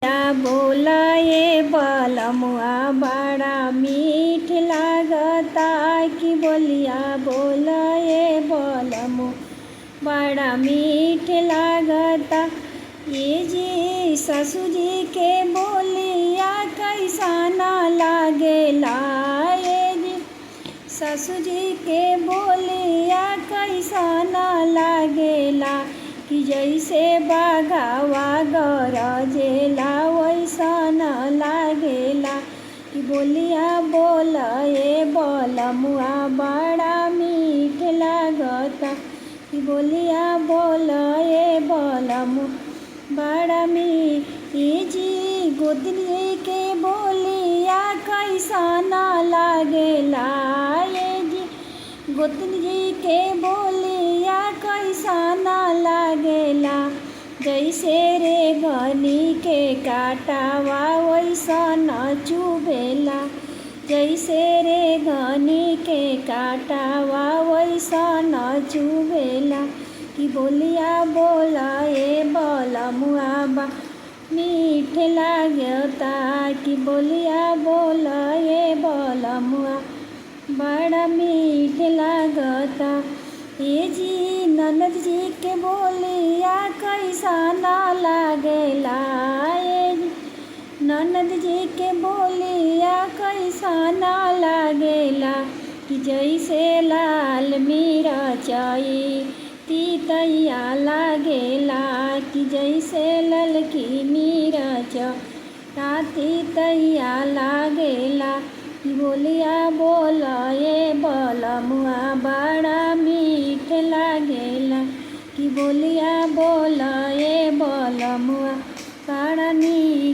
बोला ये बलमुआ बड़ा मीठ लागता कि बोलिया बोला ये बलमु बड़ा मीठ लागता। ये जी ससुर जी के बोलिया कैसा ना लागेला। ये जी ससुर जी के बोलिया कैसा ना लागेला कि जैसे बाघावा गरजेला वैसा न लागेला कि बोलिया बोल ये बलमुआ बड़ा मीठ लागता कि बोलिया बोल ये बलमु बड़ा मीठ। ये जी गोदनी के बोलिया कैसा न लागेला। ये जी गोतनी जी के बोलिया कैसा ना लागेला जैसे रे घनी के काटावा वैसा न चुभेला। जैसे रे घनी के काटावा वैसा न चुभेला कि बोलिया बोला ये बलमुआ बा मीठ लागता कि बोलिया बोला ये बलमुआ बड़ा मीठ लागता। ये जी ननद जी के बोलिया कैसा ना लागेला। ये जी ननद जी के बोलिया कैसा ना लागेला कि जैसे लाल मिरचाई तीतैया लागेला कि जैसे ललकी मिर्च तीतैया लागेला कि बोलिया बोला ये बलमुआ बड़ा मीठ लागेला कि बोलिया बोला ये बलमुआ बड़ा मीठ